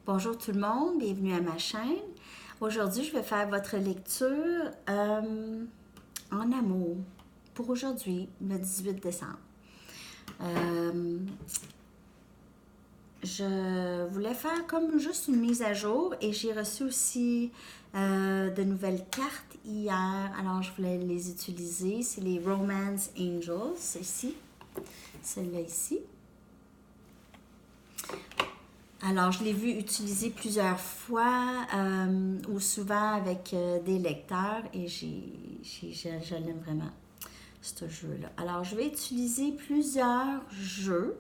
Bonjour tout le monde, bienvenue à ma chaîne. Aujourd'hui, je vais faire votre lecture en amour pour aujourd'hui, le 18 décembre. Je voulais faire comme juste une mise à jour et j'ai reçu aussi de nouvelles cartes hier, alors je voulais les utiliser. C'est les Romance Angels, ici, celle-là ici. Alors, je l'ai vu utiliser plusieurs fois ou souvent avec des lecteurs et je l'aime vraiment, ce jeu-là. Alors, je vais utiliser plusieurs jeux.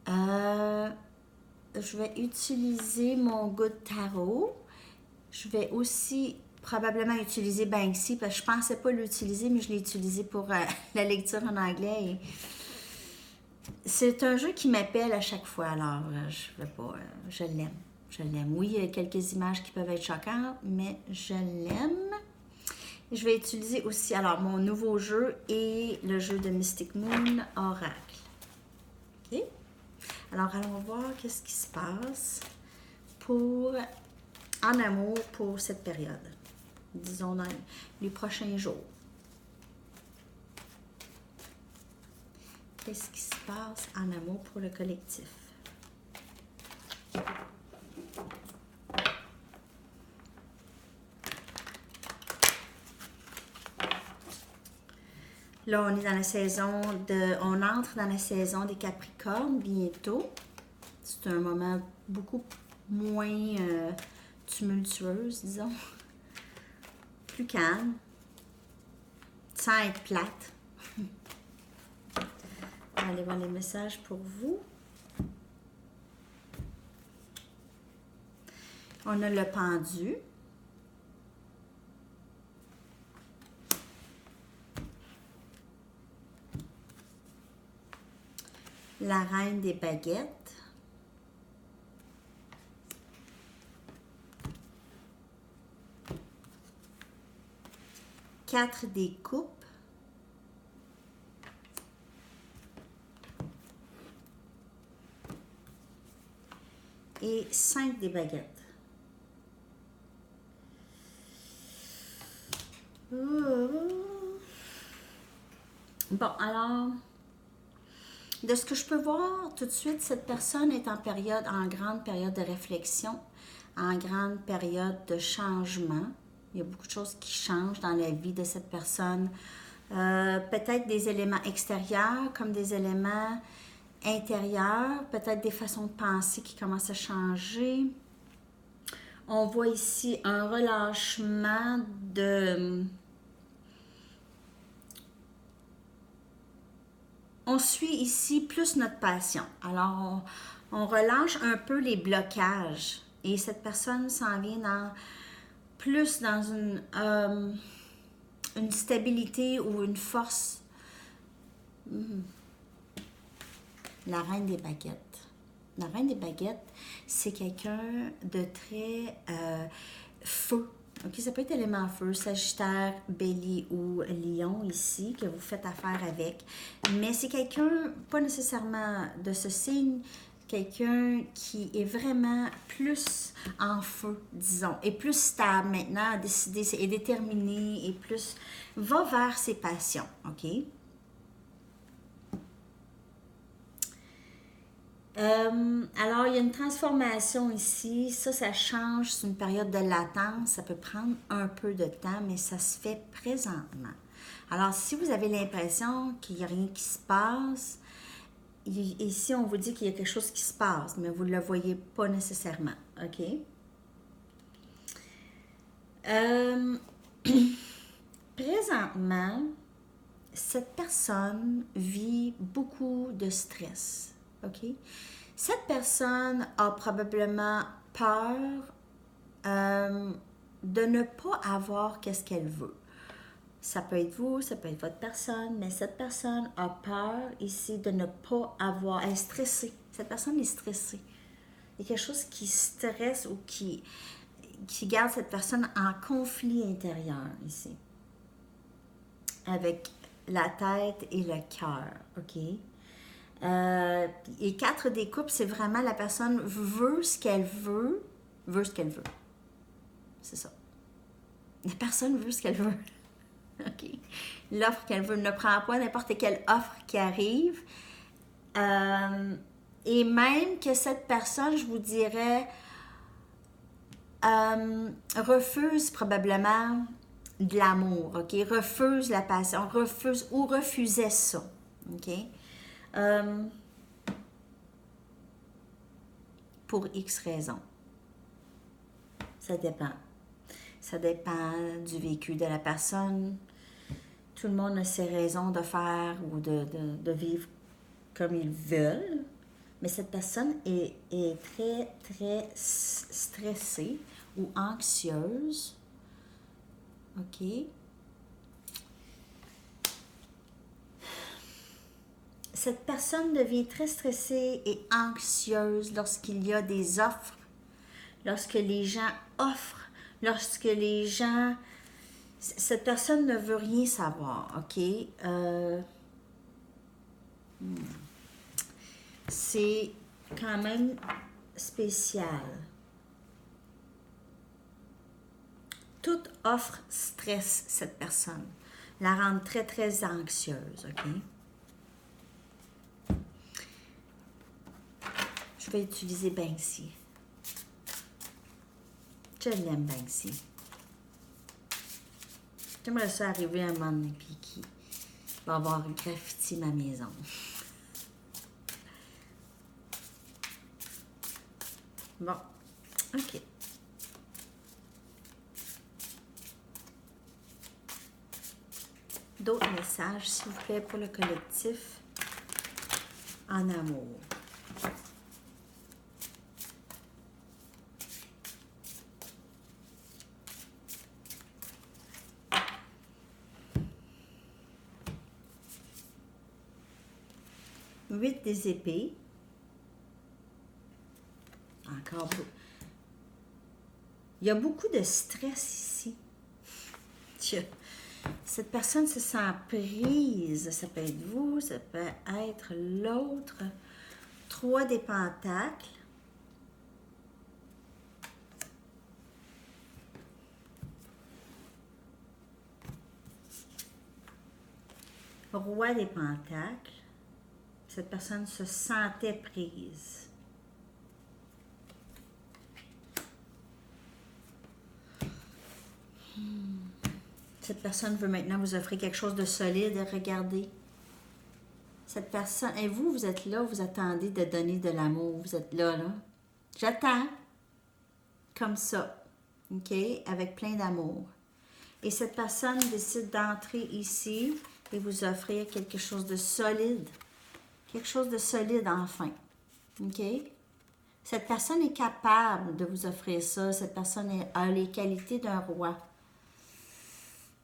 Je vais utiliser mon Good Tarot. Je vais aussi probablement utiliser Banksy parce que je ne pensais pas l'utiliser, mais je l'ai utilisé pour la lecture en anglais. Et c'est un jeu qui m'appelle à chaque fois, alors je vais pas, je l'aime. Je l'aime. Oui, il y a quelques images qui peuvent être choquantes, mais je l'aime. Je vais utiliser aussi, alors, mon nouveau jeu et le jeu de Mystic Moon Oracle. OK? Alors, allons voir qu'est-ce qui se passe en amour pour cette période. Disons dans les prochains jours. Qu'est-ce qui se passe en amour pour le collectif? Là, on est dans la saison on entre dans la saison des Capricornes bientôt. C'est un moment beaucoup moins tumultueuse, disons. Plus calme. Sans être plate. On va aller voir les messages pour vous. On a le pendu. La reine des baguettes. Quatre des coupes. Et 5 des baguettes. Bon, alors, de ce que je peux voir tout de suite, cette personne est en grande période de réflexion, en grande période de changement. Il y a beaucoup de choses qui changent dans la vie de cette personne. Peut-être des éléments extérieurs comme des éléments intérieurs, peut-être des façons de penser qui commencent à changer. On voit ici un relâchement de... On suit ici plus notre passion. Alors, on relâche un peu les blocages. Et cette personne s'en vient plus dans une stabilité ou une force. La reine des baguettes. La reine des baguettes, c'est quelqu'un de très feu. Okay, ça peut être élément feu, Sagittaire, Bélier ou Lion ici, que vous faites affaire avec. Mais c'est quelqu'un, pas nécessairement de ce signe, quelqu'un qui est vraiment plus en feu, disons, et plus stable maintenant, décidé, est déterminé, et plus va vers ses passions, OK? Alors, il y a une transformation ici. Ça change. C'est une période de latence. Ça peut prendre un peu de temps, mais ça se fait présentement. Alors, si vous avez l'impression qu'il n'y a rien qui se passe, ici, on vous dit qu'il y a quelque chose qui se passe, mais vous ne le voyez pas nécessairement. OK? Présentement, cette personne vit beaucoup de stress. OK? Cette personne a probablement peur de ne pas avoir qu'est-ce qu'elle veut. Ça peut être vous, ça peut être votre personne, mais cette personne a peur ici de ne pas avoir, elle est stressée. Cette personne est stressée. Il y a quelque chose qui stresse ou qui garde cette personne en conflit intérieur ici. Avec la tête et le cœur, OK? Et 4 des coupes, c'est vraiment la personne veut ce qu'elle veut ce qu'elle veut. C'est ça. La personne veut ce qu'elle veut. OK. L'offre qu'elle veut ne prend pas n'importe quelle offre qui arrive. Et même que cette personne, je vous dirais, refuse probablement de l'amour, OK? Refuse la passion, refuse ou refusait ça, OK? Pour X raisons. Ça dépend. Ça dépend du vécu de la personne. Tout le monde a ses raisons de faire ou de vivre comme ils veulent. Mais cette personne est très, très stressée ou anxieuse. OK? Cette personne devient très stressée et anxieuse lorsqu'il y a des offres, lorsque les gens offrent, lorsque les gens... Cette personne ne veut rien savoir, OK? C'est quand même spécial. Toute offre stresse cette personne, la rend très, très anxieuse, OK? Je vais utiliser Banksy. Je l'aime, Banksy. J'aimerais ça arriver à un moment donné puis qui va avoir graffiti ma maison. Bon, OK. D'autres messages, s'il vous plaît, pour le collectif en amour. Huit des épées. Encore beaucoup. Il y a beaucoup de stress ici. Cette personne se sent prise. Ça peut être vous, ça peut être l'autre. 3 des pentacles. Roi des pentacles. Cette personne se sentait prise. Cette personne veut maintenant vous offrir quelque chose de solide. Regardez. Cette personne, et vous, vous êtes là, vous attendez de donner de l'amour. Vous êtes là, là. J'attends. Comme ça. OK? Avec plein d'amour. Et cette personne décide d'entrer ici et vous offrir quelque chose de solide. Quelque chose de solide, enfin. OK? Cette personne est capable de vous offrir ça. Cette personne a les qualités d'un roi.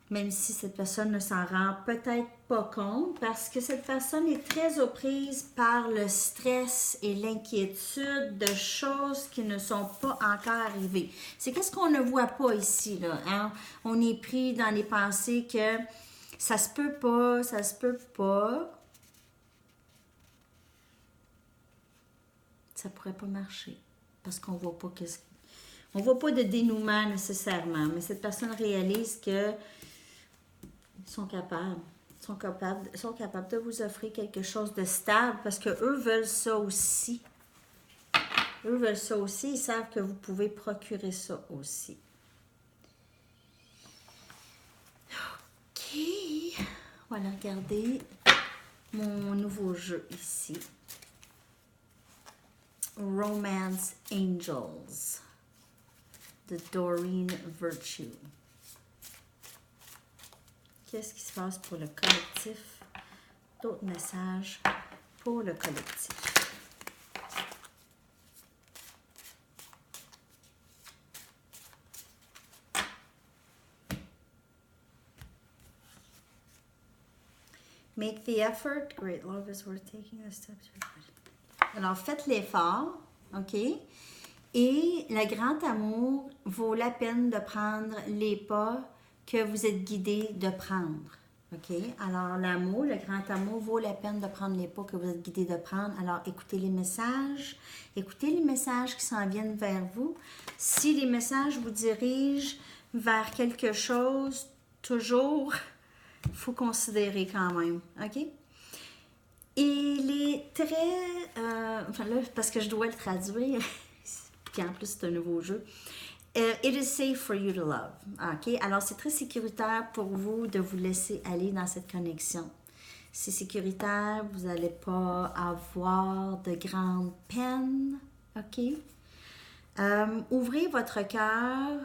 Même si cette personne ne s'en rend peut-être pas compte, parce que cette personne est très aux prises par le stress et l'inquiétude de choses qui ne sont pas encore arrivées. C'est qu'est-ce qu'on ne voit pas ici, là, hein? On est pris dans les pensées que ça se peut pas, ça se peut pas. Ça pourrait pas marcher, parce qu'on voit pas on voit pas de dénouement nécessairement, mais cette personne réalise que sont capables de vous offrir quelque chose de stable parce qu'eux veulent ça aussi. Eux veulent ça aussi, ils savent que vous pouvez procurer ça aussi. OK. Voilà, regardez mon nouveau jeu ici. Romance Angels de Doreen Virtue. Qu'est-ce qui se passe pour le collectif? D'autres messages pour le collectif. Make the effort. Great love is worth taking the steps. Alors, faites l'effort, OK? Et le grand amour vaut la peine de prendre les pas que vous êtes guidé de prendre. OK? Alors, l'amour, le grand amour, vaut la peine de prendre les pas que vous êtes guidé de prendre. Alors, écoutez les messages. Écoutez les messages qui s'en viennent vers vous. Si les messages vous dirigent vers quelque chose, toujours, il faut considérer quand même. OK? Il est très... enfin là, parce que je dois le traduire, puis en plus c'est un nouveau jeu. It is safe for you to love. OK? Alors, c'est très sécuritaire pour vous de vous laisser aller dans cette connexion. C'est sécuritaire, vous n'allez pas avoir de grandes peines. OK? Ouvrez votre cœur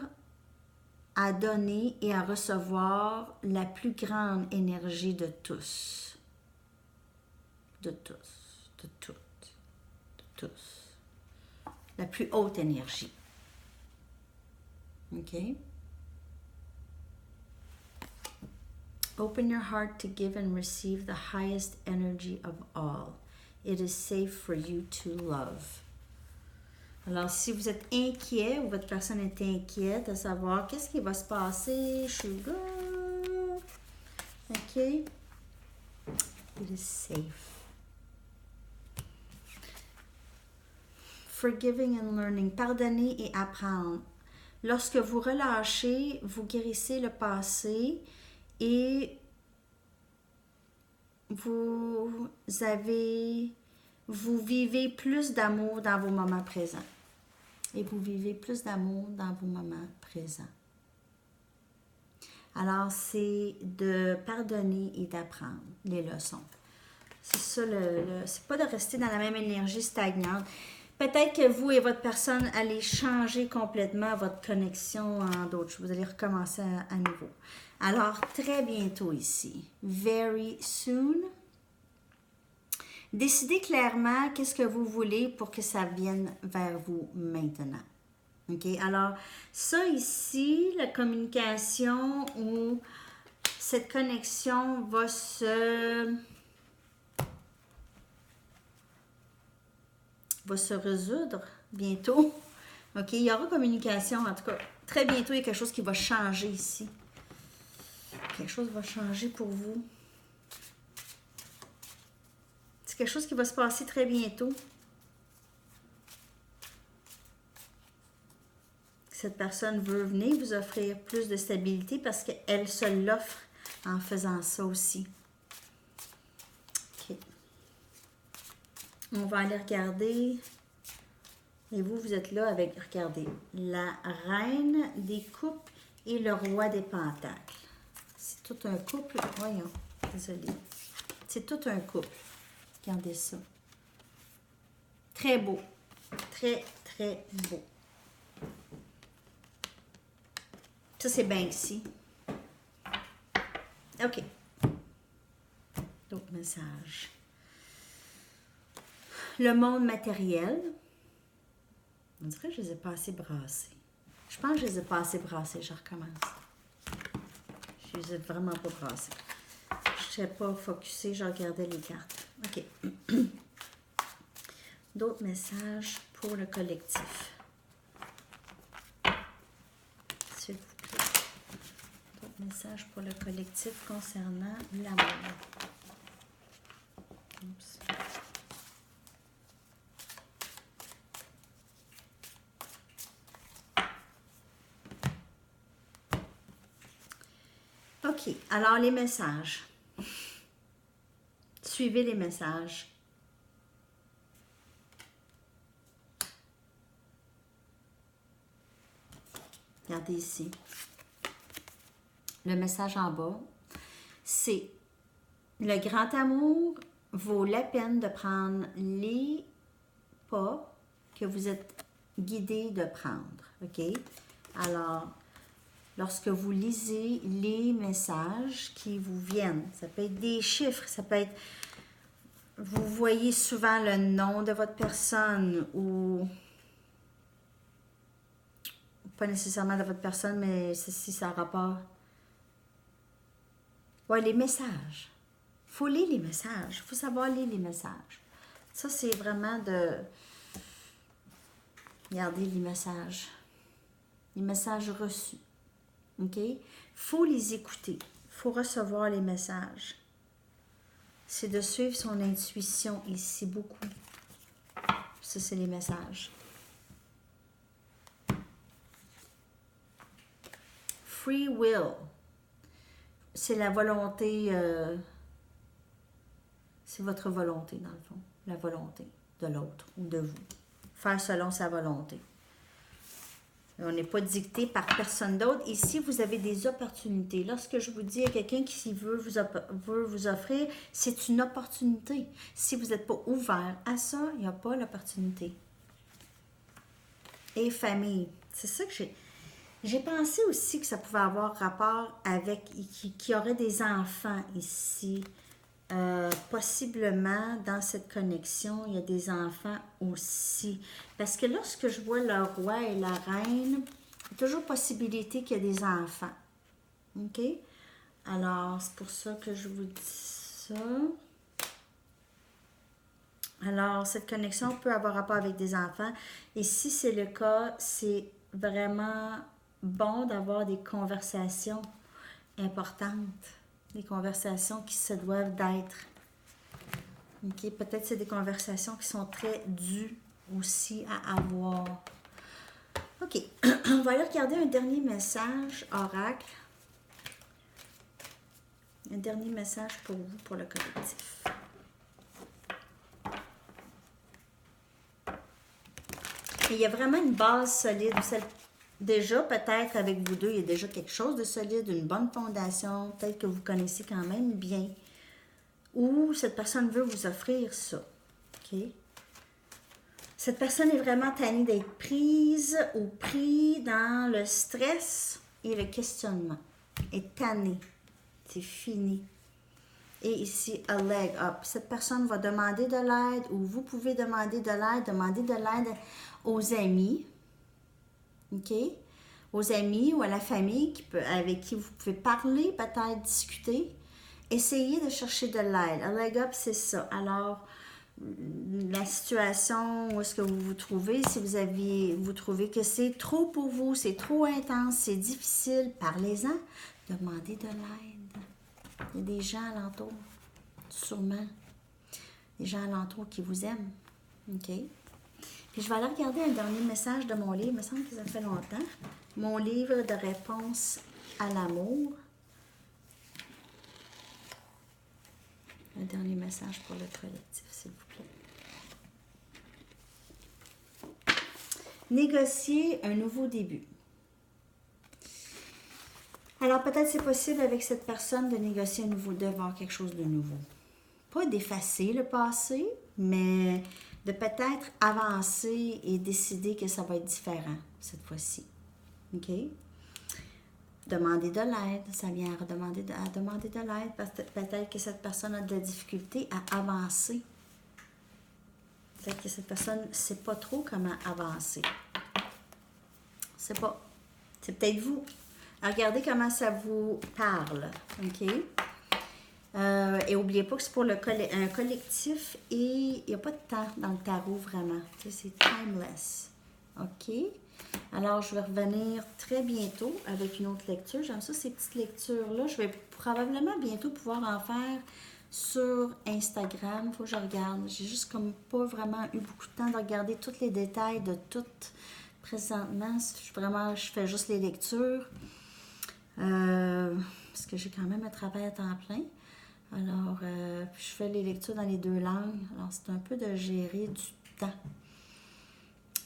à donner et à recevoir la plus grande énergie de tous. De tous. De toutes. De tous. La plus haute énergie. Okay. Open your heart to give and receive the highest energy of all. It is safe for you to love. Alors, si vous êtes inquiet ou votre personne est inquiète de savoir qu'est-ce qui va se passer, sugar, OK? It is safe. Forgiving and learning. Pardonner et apprendre. Lorsque vous relâchez, vous guérissez le passé et vous vivez plus d'amour dans vos moments présents. Et vous vivez plus d'amour dans vos moments présents. Alors, c'est de pardonner et d'apprendre les leçons. C'est ça, c'est pas de rester dans la même énergie stagnante. Peut-être que vous et votre personne allez changer complètement votre connexion en d'autres choses. Vous allez recommencer à nouveau. Alors, très bientôt ici. Very soon. Décidez clairement qu'est-ce que vous voulez pour que ça vienne vers vous maintenant. OK? Alors, ça ici, la communication ou cette connexion va se résoudre bientôt. OK? Il y aura communication, en tout cas. Très bientôt, il y a quelque chose qui va changer ici. Quelque chose va changer pour vous. C'est quelque chose qui va se passer très bientôt. Cette personne veut venir vous offrir plus de stabilité parce qu'elle se l'offre en faisant ça aussi. OK. On va aller regarder. Et vous, vous êtes là avec, regardez, la reine des coupes et le roi des pentacles. C'est tout un couple. Voyons, désolée. C'est tout un couple. Regardez ça. Très beau. Très, très beau. Ça, c'est Banksy. OK. D'autres messages. Le monde matériel. On dirait que je les ai pas assez brassés. Je pense que je les ai pas assez brassés. Je recommence. Je les ai vraiment pas brassés. Je ne sais pas focusée. Je regardais les cartes. OK. D'autres messages pour le collectif. S'il vous plaît. D'autres messages pour le collectif concernant l'amour. Oups. OK. Alors, les messages. Suivez les messages. Regardez ici. Le message en bas, c'est le grand amour vaut la peine de prendre les pas que vous êtes guidé de prendre. OK? Alors, lorsque vous lisez les messages qui vous viennent, ça peut être des chiffres, ça peut être, vous voyez souvent le nom de votre personne ou pas nécessairement de votre personne, mais si ça a rapport. Oui, les messages. Il faut lire les messages. Il faut savoir lire les messages. Ça, c'est vraiment de... Regardez les messages. Les messages reçus. OK? Il faut les écouter. Il faut recevoir les messages. C'est de suivre son intuition ici, beaucoup. Ça, c'est les messages. Free will. C'est la volonté, c'est votre volonté dans le fond. La volonté de l'autre ou de vous. Faire selon sa volonté. On n'est pas dicté par personne d'autre. Ici, vous avez des opportunités. Lorsque je vous dis à quelqu'un qui veut vous offrir, c'est une opportunité. Si vous n'êtes pas ouvert à ça, il n'y a pas l'opportunité. Et famille. C'est ça que j'ai pensé aussi que ça pouvait avoir rapport avec, qu'il y aurait des enfants ici. Possiblement, dans cette connexion, il y a des enfants aussi. Parce que lorsque je vois le roi et la reine, il y a toujours possibilité qu'il y ait des enfants. OK? Alors, c'est pour ça que je vous dis ça. Alors, cette connexion peut avoir rapport avec des enfants. Et si c'est le cas, c'est vraiment bon d'avoir des conversations importantes. Des conversations qui se doivent d'être. OK? Peut-être c'est des conversations qui sont très dues aussi à avoir. OK. On va aller regarder un dernier message, oracle. Un dernier message pour vous, pour le collectif. Et il y a vraiment une base solide. Déjà, peut-être avec vous deux, il y a déjà quelque chose de solide, une bonne fondation, peut-être que vous connaissez quand même bien. Ou cette personne veut vous offrir ça. OK? Cette personne est vraiment tannée d'être prise ou pris dans le stress et le questionnement. Est tannée. C'est fini. Et ici, a leg up. Cette personne va demander de l'aide ou vous pouvez demander de l'aide aux amis. OK? Aux amis ou à la famille avec qui vous pouvez parler, peut-être discuter. Essayez de chercher de l'aide. A leg up, c'est ça. Alors, la situation où est-ce que vous vous trouvez, si vous trouvez que c'est trop pour vous, c'est trop intense, c'est difficile, parlez-en. Demandez de l'aide. Il y a des gens alentour, sûrement. Des gens alentour qui vous aiment. OK? Puis je vais aller regarder un dernier message de mon livre. Il me semble que ça fait longtemps. Mon livre de réponse à l'amour. Un dernier message pour le collectif, s'il vous plaît. Négocier un nouveau début. Alors, peut-être c'est possible avec cette personne de négocier de voir quelque chose de nouveau. Pas d'effacer le passé, mais de peut-être avancer et décider que ça va être différent cette fois-ci. OK? Demander de l'aide, ça vient à demander de l'aide, parce que peut-être que cette personne a de la difficulté à avancer. Peut-être que cette personne ne sait pas trop comment avancer. C'est peut-être vous. Regardez comment ça vous parle. OK? Et n'oubliez pas que c'est pour un collectif et il n'y a pas de temps dans le tarot vraiment. C'est timeless. OK? Alors, je vais revenir très bientôt avec une autre lecture. J'aime ça, ces petites lectures-là. Je vais probablement bientôt pouvoir en faire sur Instagram. Il faut que je regarde. J'ai juste comme pas vraiment eu beaucoup de temps de regarder tous les détails de tout. Présentement, je fais juste les lectures. Parce que j'ai quand même un travail à temps plein. Alors, je fais les lectures dans les 2 langues. Alors, c'est un peu de gérer du temps.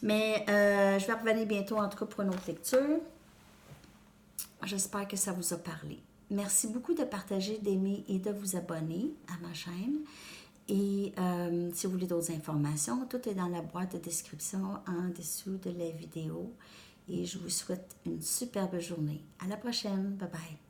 Mais je vais revenir bientôt, en tout cas, pour une autre lecture. J'espère que ça vous a parlé. Merci beaucoup de partager, d'aimer et de vous abonner à ma chaîne. Et si vous voulez d'autres informations, tout est dans la boîte de description en dessous de la vidéo. Et je vous souhaite une superbe journée. À la prochaine. Bye bye.